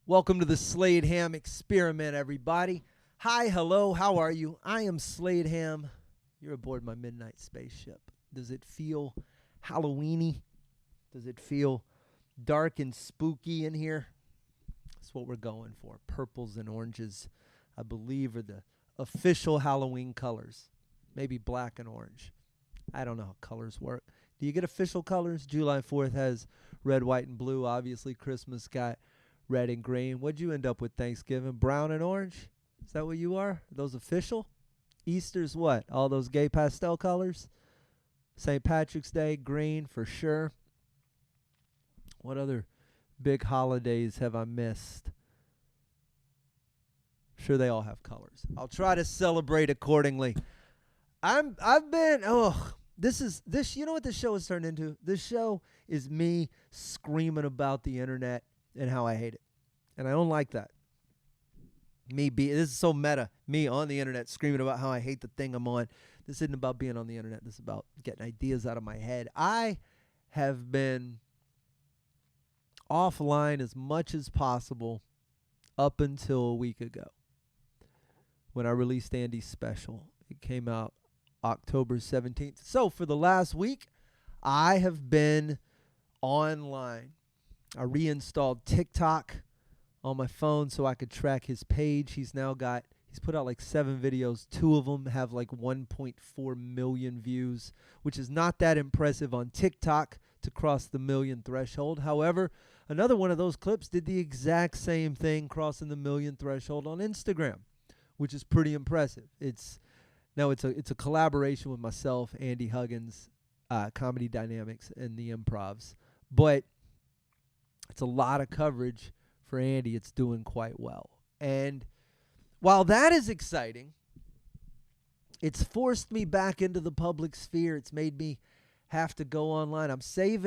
Welcome to the Slade Ham Experiment, everybody. Hi, hello, how are you? I am Slade Ham. You're aboard my midnight spaceship. Does it feel Halloweeny? Does it feel dark and spooky in here? That's what we're going for. Purples and oranges, I believe, are the official Halloween colors. Maybe black and orange. I don't know how colors work. Do you get official colors? July 4th has red, white, and blue. Obviously, Christmas got red and green. What'd you end up with Thanksgiving? Brown and orange? Is that what you are? Are those official? Easter's what? All those gay pastel colors? St. Patrick's Day, green for sure. What other big holidays have I missed? Sure, they all have colors. I'll try to celebrate accordingly. This you know what this show has turned into? This show is me screaming about the internet and how I hate it. And I don't like that. This is so meta. Me on the internet screaming about how I hate the thing I'm on. This isn't about being on the internet. This is about getting ideas out of my head. I have been offline as much as possible up until a week ago when I released Andy's special. It came out October 17th. So for the last week, I have been online. I reinstalled TikTok on my phone so I could track his page. He's put out like 7 videos. 2 of them have like 1.4 million views, which is not that impressive on TikTok to cross the million threshold. However, another one of those clips did the exact same thing, crossing the million threshold on Instagram, which is pretty impressive. It's a collaboration with myself, Andy Huggins, Comedy Dynamics, and the Improvs. But it's a lot of coverage for Andy. It's doing quite well. And while that is exciting, it's forced me back into the public sphere. It's made me have to go online. I save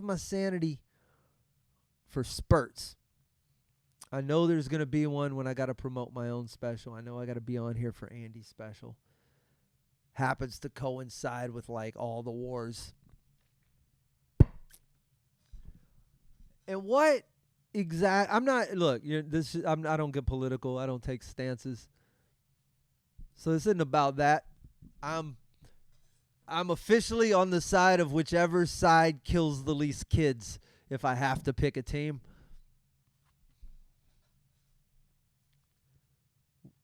my sanity for spurts. I know there's going to be one when I got to promote my own special. I know I got to be on here for Andy's special. Happens to coincide with like all the wars. And what exact? I don't get political. I don't take stances. So this isn't about that. I'm officially on the side of whichever side kills the least kids if I have to pick a team.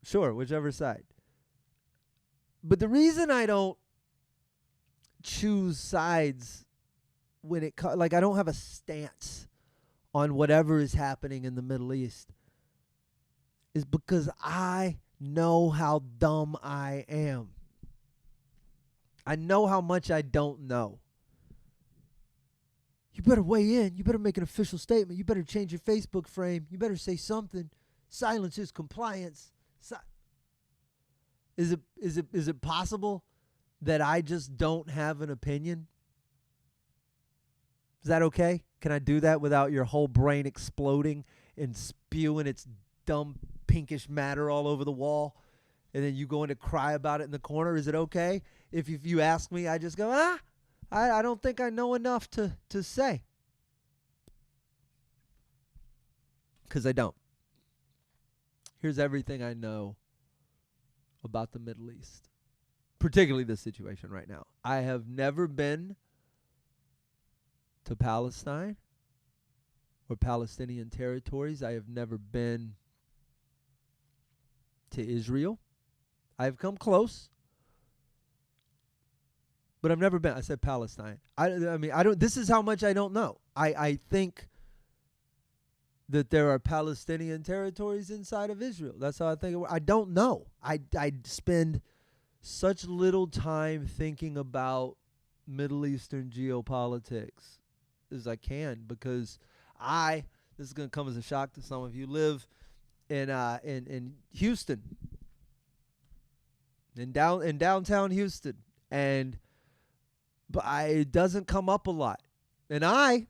Sure, whichever side. But the reason I don't choose sides I don't have a stance on whatever is happening in the Middle East is because I know how dumb I am. I know how much I don't know. You better weigh in. You better make an official statement. You better change your Facebook frame. You better say something. Silence is compliance. Is it possible that I just don't have an opinion? Is that okay? Can I do that without your whole brain exploding and spewing its dumb pinkish matter all over the wall? And then you go in to cry about it in the corner? Is it okay? If you ask me, I just go, I don't think I know enough to say. Because I don't. Here's everything I know about the Middle East, particularly this situation right now. I have never been to Palestine or Palestinian territories. I have never been to Israel. I've come close, but I've never been. I said Palestine. I don't. This is how much I don't know. I think that there are Palestinian territories inside of Israel. That's how I think. I don't know. I spend such little time thinking about Middle Eastern geopolitics as I can because this is going to come as a shock to some of you, live in Houston, in downtown Houston, but it doesn't come up a lot. And I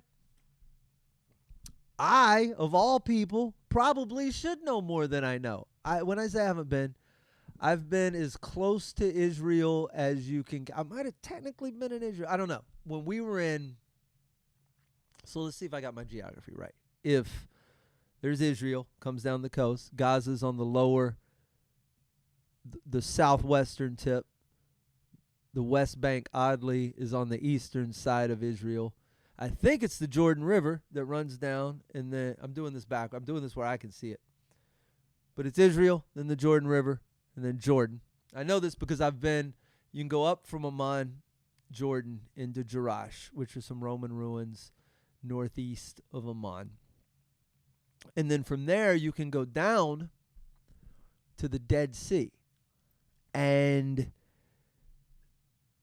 of all people probably should know more than I know. When I say I haven't been, I've been as close to Israel as you can. I might have technically been in Israel. I don't know. When we were in, so let's see if I got my geography right. If There's Israel, comes down the coast. Gaza's on the lower, the southwestern tip. The West Bank, oddly, is on the eastern side of Israel. I think it's the Jordan River that runs down, and then I'm doing this back. I'm doing this where I can see it. But it's Israel, then the Jordan River, and then Jordan. I know this because you can go up from Amman, Jordan, into Jerash, which are some Roman ruins northeast of Amman. And then from there, you can go down to the Dead Sea. And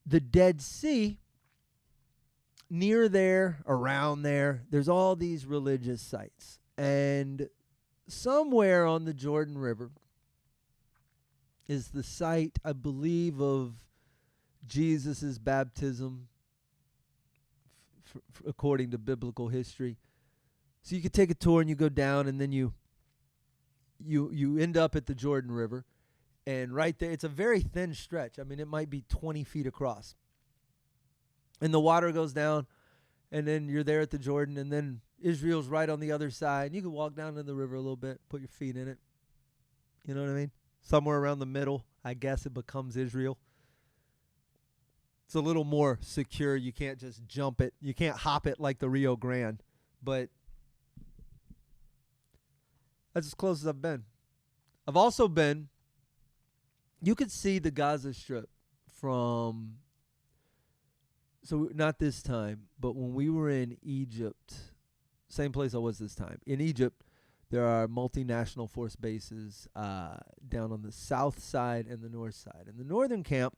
the Dead Sea, near there, around there, there's all these religious sites. And somewhere on the Jordan River is the site, I believe, of Jesus' baptism, according to biblical history. So you could take a tour and you go down, and then you end up at the Jordan River. And right there, it's a very thin stretch. I mean, it might be 20 feet across. And the water goes down, and then you're there at the Jordan, and then Israel's right on the other side. And you can walk down to the river a little bit, put your feet in it. You know what I mean? Somewhere around the middle, I guess it becomes Israel. It's a little more secure. You can't just jump it. You can't hop it like the Rio Grande. But that's as close as I've been. I've also been, you could see the Gaza Strip from, so not this time, but when we were in Egypt, same place I was this time. In Egypt, there are multinational force bases down on the south side and the north side. In the northern camp,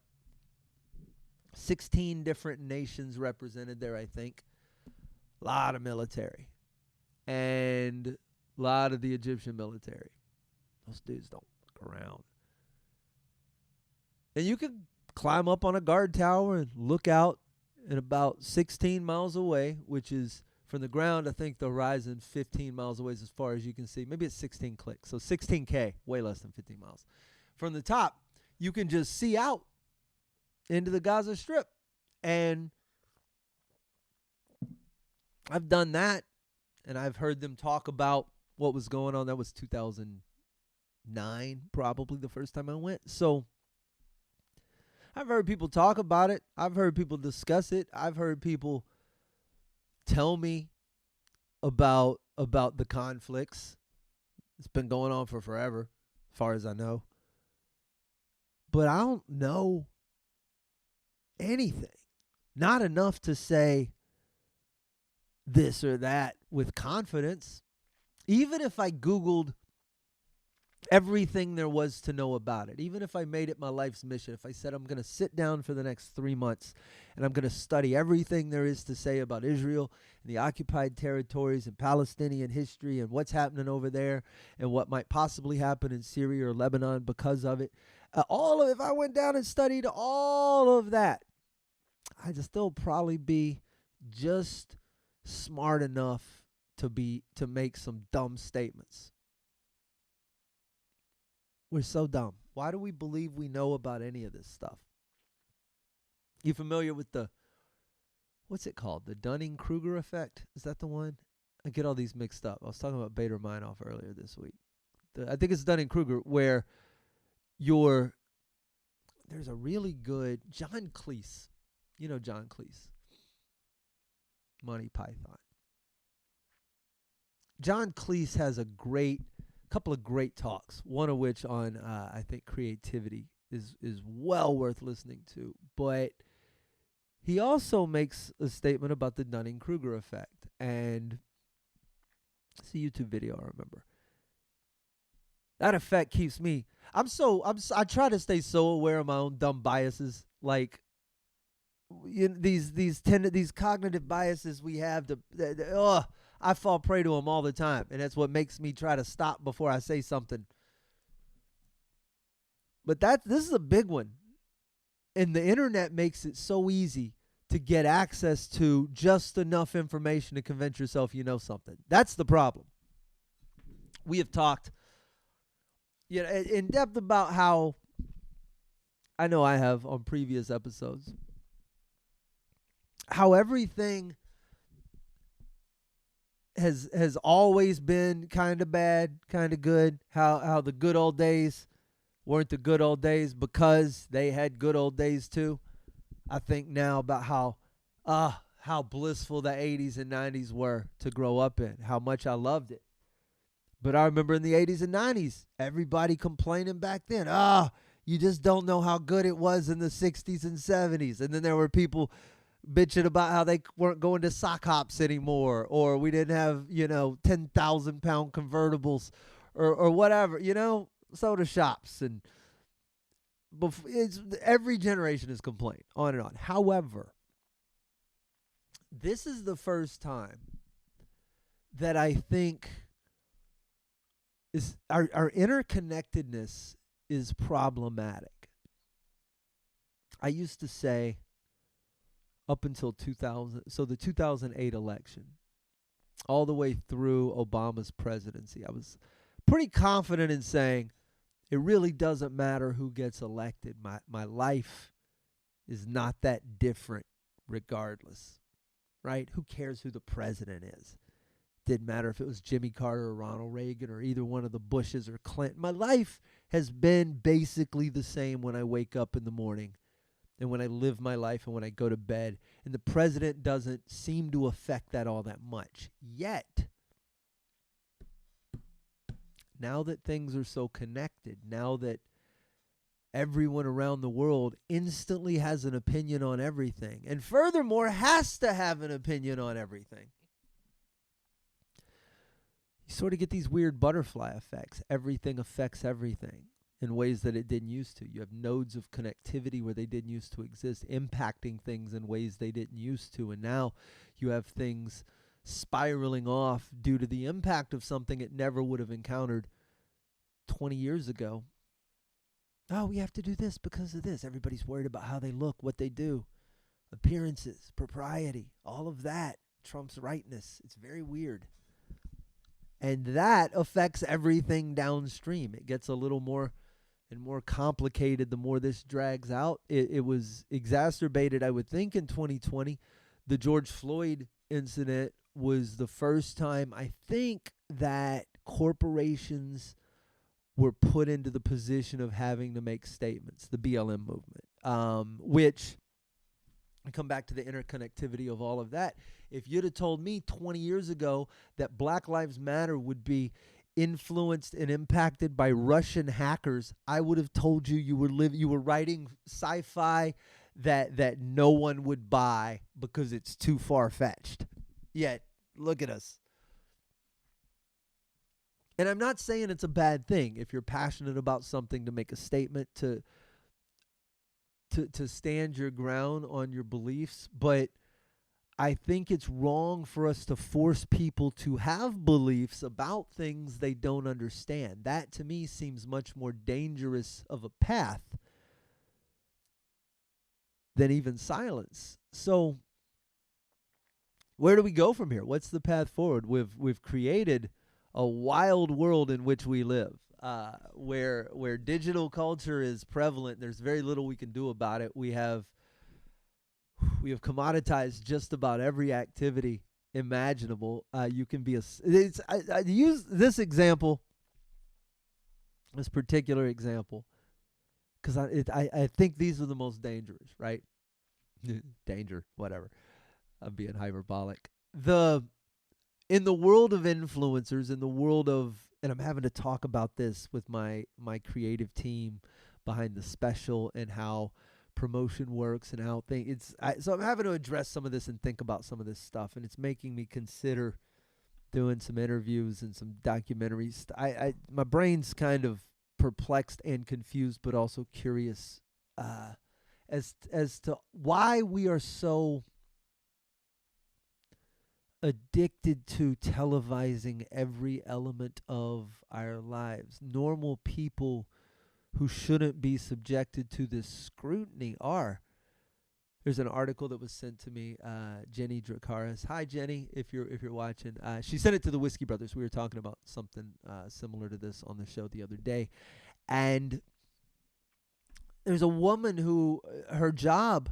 16 different nations represented there, I think. A lot of military. And a lot of the Egyptian military. Those dudes don't fuck around. And you could climb up on a guard tower and look out at about 16 miles away, which is from the ground, I think the horizon 15 miles away is as far as you can see. Maybe it's 16 clicks. So 16K, way less than 15 miles. From the top, you can just see out into the Gaza Strip. And I've done that, and I've heard them talk about what was going on. That was 2009, probably the first time I went. So I've heard people talk about it. I've heard people discuss it. I've heard people tell me about the conflicts. It's been going on for forever, as far as I know. But I don't know anything. Not enough to say this or that with confidence. Even if I Googled everything there was to know about it, even if I made it my life's mission, if I said I'm going to sit down for the next 3 months and I'm going to study everything there is to say about Israel and the occupied territories and Palestinian history and what's happening over there and what might possibly happen in Syria or Lebanon because of it, if I went down and studied all of that, I'd still probably be just smart enough to make some dumb statements. We're so dumb. Why do we believe we know about any of this stuff? You familiar with what's it called? The Dunning-Kruger Effect? Is that the one? I get all these mixed up. I was talking about Bader-Meinhof earlier this week. I think it's Dunning-Kruger, where there's a really good John Cleese. You know John Cleese. Monty Python. John Cleese has a couple of great talks, one of which on, I think, creativity is well worth listening to. But he also makes a statement about the Dunning-Kruger effect. And it's a YouTube video, I remember. That effect keeps me, I try to stay so aware of my own dumb biases. Like, these cognitive biases we have I fall prey to them all the time, and that's what makes me try to stop before I say something. But this is a big one, and the internet makes it so easy to get access to just enough information to convince yourself you know something. That's the problem. We have talked in depth about how, I know I have on previous episodes, how everything has always been kind of bad, kind of good. How the good old days weren't the good old days because they had good old days too. I think now about how blissful the 80s and 90s were to grow up in, how much I loved it. But I remember in the 80s and 90s, everybody complaining back then, you just don't know how good it was in the 60s and 70s. And then there were people bitching about how they weren't going to sock hops anymore, or we didn't have, 10,000-pound convertibles or whatever, soda shops. And every generation has complained, on and on. However, this is the first time that I think is our interconnectedness is problematic. I used to say up until 2000, so the 2008 election, all the way through Obama's presidency, I was pretty confident in saying it really doesn't matter who gets elected. My life is not that different regardless, right? Who cares who the president is? Didn't matter if it was Jimmy Carter or Ronald Reagan or either one of the Bushes or Clinton. My life has been basically the same when I wake up in the morning and when I live my life and when I go to bed. And the president doesn't seem to affect that all that much. Yet, now that things are so connected, now that everyone around the world instantly has an opinion on everything, and furthermore has to have an opinion on everything, you sort of get these weird butterfly effects. Everything affects everything in ways that it didn't used to. You have nodes of connectivity where they didn't used to exist, impacting things in ways they didn't used to. And now you have things spiraling off due to the impact of something it never would have encountered 20 years ago. Oh, we have to do this because of this. Everybody's worried about how they look, what they do, appearances, propriety, all of that trumps rightness. It's very weird. And that affects everything downstream. It gets a little more and more complicated the more this drags out. It was exacerbated, I would think, in 2020. The George Floyd incident was the first time, I think, that corporations were put into the position of having to make statements, the BLM movement, which, I come back to the interconnectivity of all of that. If you'd have told me 20 years ago that Black Lives Matter would be influenced and impacted by Russian hackers, I would have told you you were writing sci-fi that no one would buy because it's too far-fetched. Yet, look at us. And I'm not saying it's a bad thing if you're passionate about something to make a statement, to stand your ground on your beliefs, but I think it's wrong for us to force people to have beliefs about things they don't understand. That, to me, seems much more dangerous of a path than even silence. So, where do we go from here? What's the path forward? We've created a wild world in which we live, where digital culture is prevalent. There's very little we can do about it. We have commoditized just about every activity imaginable. You can be I use this particular example, because I think these are the most dangerous, right? Danger, whatever. I'm being hyperbolic. In the world of influencers, in the world of, and I'm having to talk about this with my creative team behind the special and how promotion works and how things. So I'm having to address some of this and think about some of this stuff, and it's making me consider doing some interviews and some documentaries. My brain's kind of perplexed and confused, but also curious as to why we are so addicted to televising every element of our lives. Normal people who shouldn't be subjected to this scrutiny are. There's an article that was sent to me, Jenny Dracaris. Hi, Jenny, if you're watching. She sent it to the Whiskey Brothers. We were talking about something similar to this on the show the other day. And there's a woman who, her job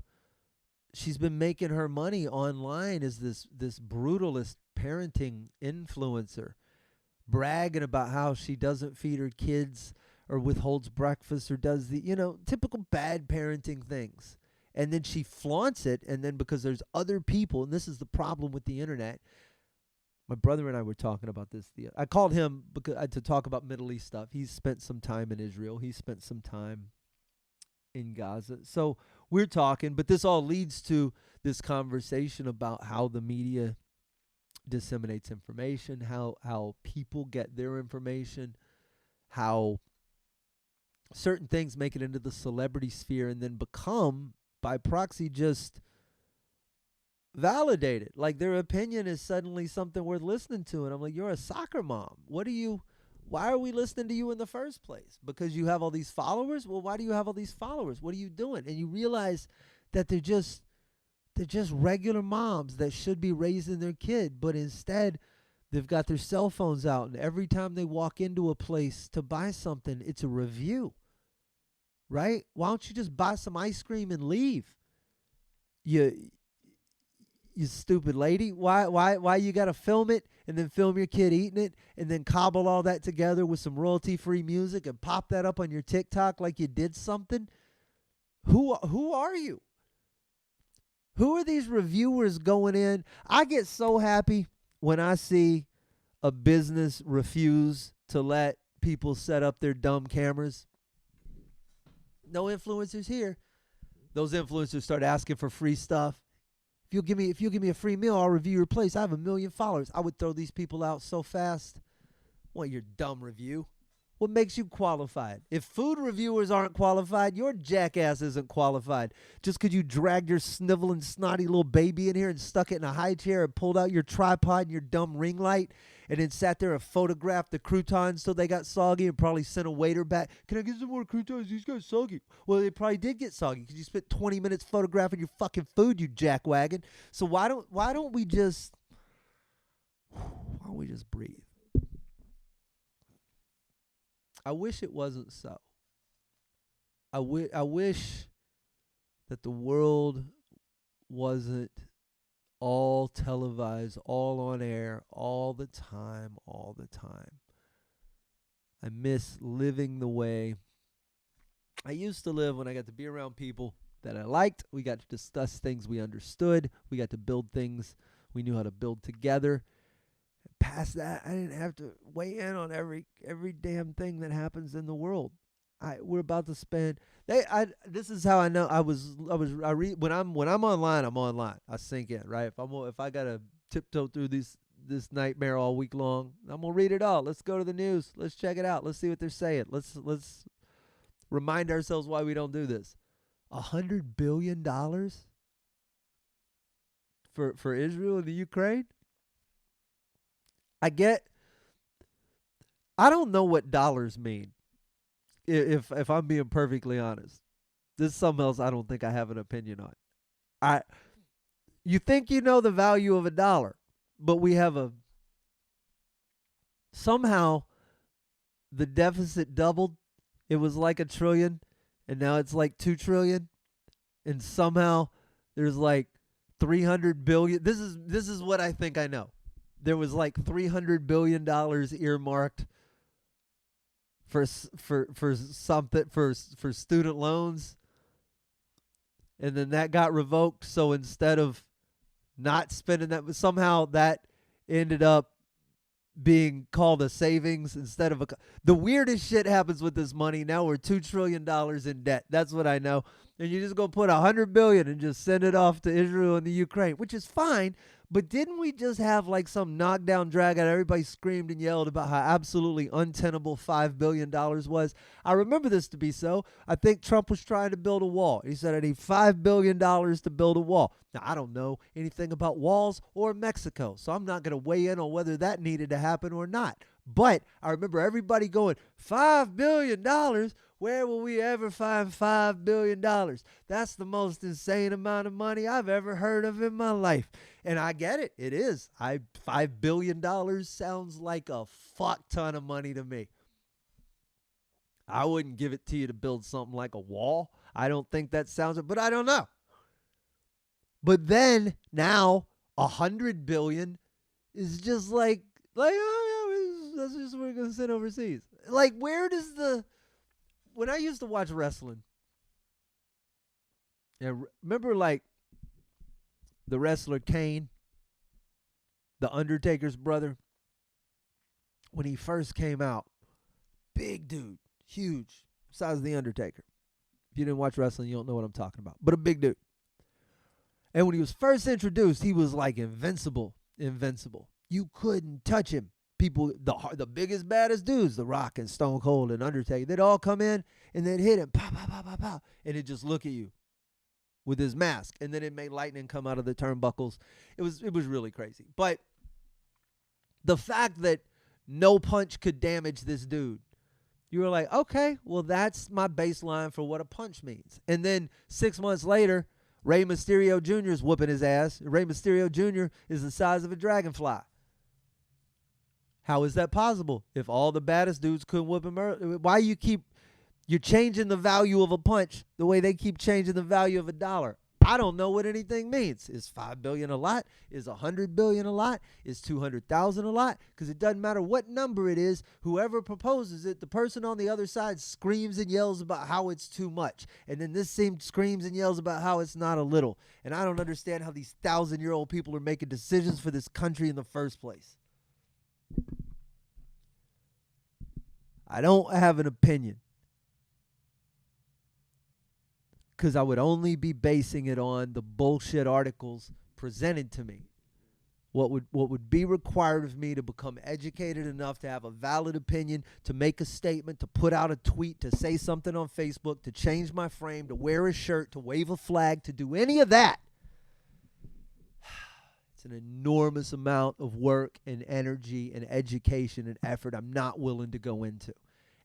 she's been making her money online as this brutalist parenting influencer, bragging about how she doesn't feed her kids or withholds breakfast or does the, typical bad parenting things. And then she flaunts it, and then because there's other people, and this is the problem with the internet. My brother and I were talking about this. I called him to talk about Middle East stuff. He's spent some time in Israel. He spent some time in Gaza. So we're talking, but this all leads to this conversation about how the media disseminates information, how people get their information, how certain things make it into the celebrity sphere and then become, by proxy, just validated. Like their opinion is suddenly something worth listening to. And I'm like, you're a soccer mom. Why are we listening to you in the first place? Because you have all these followers? Well, why do you have all these followers? What are you doing? And you realize that they're just regular moms that should be raising their kid, but instead they've got their cell phones out, and every time they walk into a place to buy something, it's a review. Right? Why don't you just buy some ice cream and leave? You stupid lady. Why you got to film it and then film your kid eating it and then cobble all that together with some royalty-free music and pop that up on your TikTok like you did something? Who are you? Who are these reviewers going in? I get so happy when I see a business refuse to let people set up their dumb cameras. No influencers here. Those influencers start asking for free stuff. If you'll give me a free meal, I'll review your place. I have 1 million followers. I would throw these people out so fast. What, your dumb review? What makes you qualified? If food reviewers aren't qualified, your jackass isn't qualified. Just because you dragged your sniveling, snotty little baby in here and stuck it in a high chair and pulled out your tripod and your dumb ring light and then sat there and photographed the croutons till they got soggy and probably sent a waiter back. Can I get some more croutons? These got soggy. Well, they probably did get soggy because you spent 20 minutes photographing your fucking food, you jackwagon. So why don't we just breathe? I wish it wasn't so. I wish that the world wasn't all televised, all on air, all the time. I miss living the way I used to live when I got to be around people that I liked. We got to discuss things we understood. We got to build things we knew how to build together. Past that, I didn't have to weigh in on every damn thing that happens in the world. We're about to spend. This is how I know when I'm online, I'm online. I sink in, right? If I gotta tiptoe through this nightmare all week long, I'm gonna read it all. Let's go to the news. Let's check it out. Let's see what they're saying. Let's remind ourselves why we don't do this. $100 billion for Israel and the Ukraine. I don't know what dollars mean, if I'm being perfectly honest. This is something else I don't think I have an opinion on. You think you know the value of $1, but we have somehow the deficit doubled. It was like $1 trillion, and now it's like $2 trillion, and somehow there's like 300 billion. This is what I think I know. There was like $300 billion earmarked for something for student loans, and then that got revoked. So instead of not spending that, somehow that ended up being called a savings instead of the weirdest shit happens with this money. Now we're $2 trillion in debt. That's what I know. And you just go put $100 billion and just send it off to Israel and the Ukraine, which is fine. But didn't we just have like some knockdown drag out? Everybody screamed and yelled about how absolutely untenable $5 billion was. I remember this to be so. I think Trump was trying to build a wall. He said, I need $5 billion to build a wall. Now, I don't know anything about walls or Mexico, so I'm not going to weigh in on whether that needed to happen or not. But I remember everybody going, $5 billion? Where will we ever find $5 billion? That's the most insane amount of money I've ever heard of in my life. And I get it. It is. $5 billion sounds like a fuck ton of money to me. I wouldn't give it to you to build something like a wall. I don't think that sounds, but I don't know. But then now 100 billion is just like oh yeah, that's just what we're gonna send overseas. Like, where does when I used to watch wrestling, and remember like the wrestler Kane, the Undertaker's brother, when he first came out, big dude, huge, size of the Undertaker. If you didn't watch wrestling, you don't know what I'm talking about. But a big dude. And when he was first introduced, he was like invincible. You couldn't touch him. People, the biggest, baddest dudes, The Rock and Stone Cold and Undertaker, they'd all come in and they'd hit him, pow, pow, pow, pow, pow, and he'd just look at you with his mask. And then it made lightning come out of the turnbuckles. It was really crazy. But the fact that no punch could damage this dude, you were like, okay, well, that's my baseline for what a punch means. And then 6 months later, Rey Mysterio Jr. is whooping his ass. Rey Mysterio Jr. is the size of a dragonfly. How is that possible? If all the baddest dudes couldn't whoop him, why you're changing the value of a punch the way they keep changing the value of $1? I don't know what anything means. Is 5 billion a lot? Is 100 billion a lot? Is 200,000 a lot? Because it doesn't matter what number it is. Whoever proposes it, the person on the other side screams and yells about how it's too much. And then this team screams and yells about how it's not a little. And I don't understand how these 1,000-year-old people are making decisions for this country in the first place. I don't have an opinion, because I would only be basing it on the bullshit articles presented to me. What would be required of me to become educated enough to have a valid opinion, to make a statement, to put out a tweet, to say something on Facebook, to change my frame, to wear a shirt, to wave a flag, to do any of that. It's an enormous amount of work and energy and education and effort I'm not willing to go into.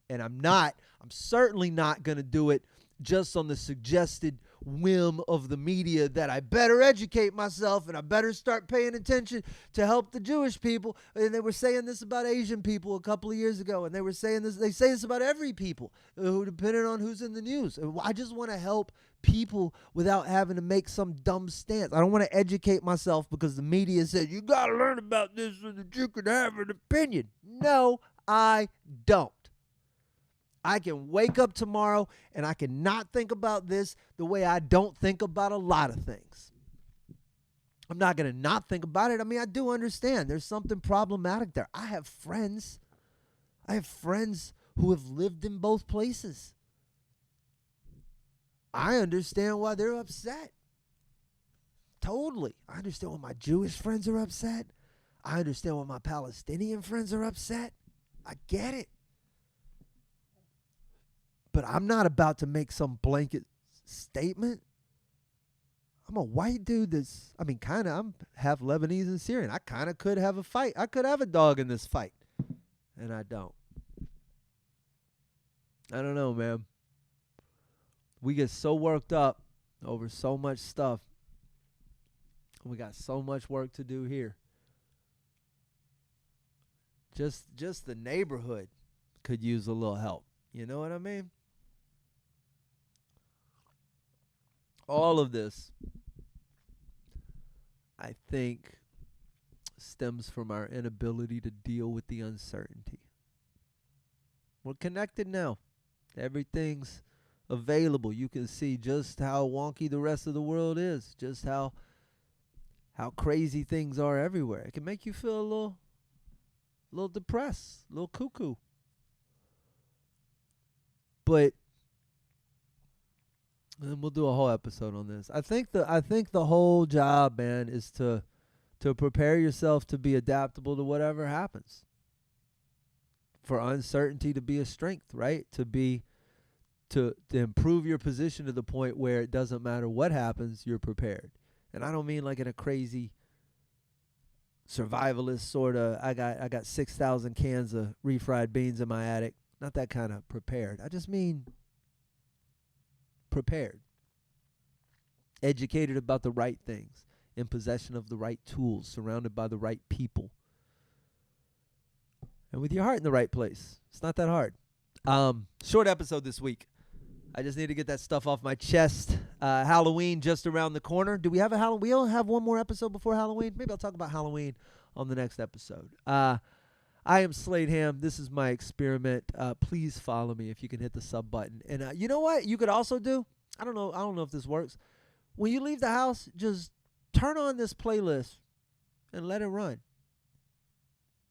And I'm certainly not going to do it just on the suggested whim of the media that I better educate myself and I better start paying attention to help the Jewish people. And they were saying this about Asian people a couple of years ago, and they say this about every people, who depending on who's in the news. I just want to help people without having to make some dumb stance. I don't want to educate myself because the media said you got to learn about this so that you can have an opinion. No, I don't. I can wake up tomorrow and I can not think about this the way I don't think about a lot of things. I'm not going to not think about it. I mean, I do understand there's something problematic there. I have friends who have lived in both places. I understand why they're upset. Totally. I understand why my Jewish friends are upset. I understand why my Palestinian friends are upset. I get it. But I'm not about to make some blanket statement. I'm a white dude I'm half Lebanese and Syrian. I kind of could have a fight. I could have a dog in this fight. And I don't. I don't know, man. We get so worked up over so much stuff. We got so much work to do here. Just the neighborhood could use a little help. You know what I mean? All of this, I think, stems from our inability to deal with the uncertainty. We're connected now. Everything's available. You can see just how wonky the rest of the world is, just how crazy things are everywhere. It can make you feel a little depressed, a little cuckoo. But and we'll do a whole episode on this. I think the whole job, man, is to prepare yourself to be adaptable to whatever happens. For uncertainty to be a strength, right? To improve your position to the point where it doesn't matter what happens, you're prepared. And I don't mean like in a crazy survivalist sort of, I got 6,000 cans of refried beans in my attic. Not that kind of prepared. I just mean prepared, educated about the right things, in possession of the right tools, surrounded by the right people, and with your heart in the right place. It's not that hard. Short episode this week. I just need to get that stuff off my chest. Halloween just around the corner. Do we have a Halloween? We only have one more episode before Halloween. Maybe I'll talk about Halloween on the next episode. I am Slade Ham. This is my experiment. Please follow me if you can hit the sub button. And you know what you could also do? I don't know if this works. When you leave the house, just turn on this playlist and let it run.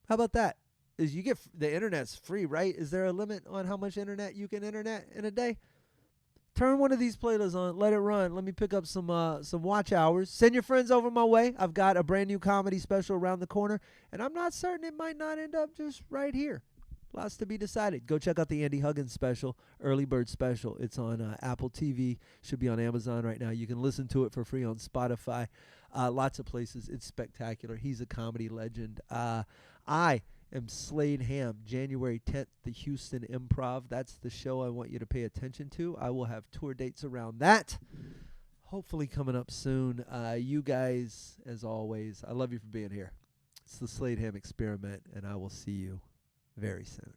How about that? Is you get the internet's free, right? Is there a limit on how much internet you can internet in a day? Turn one of these playlists on, let it run. Let me pick up some watch hours. Send your friends over my way. I've got a brand new comedy special around the corner, and I'm not certain it might not end up just right here. Lots to be decided. Go check out the Andy Huggins special, Early Bird special. It's on Apple TV. Should be on Amazon right now. You can listen to it for free on Spotify. Lots of places. It's spectacular. He's a comedy legend. I am Slade Ham. January 10th, the Houston Improv. That's the show I want you to pay attention to. I will have tour dates around that. Hopefully coming up soon. You guys, as always, I love you for being here. It's the Slade Ham Experiment, and I will see you very soon.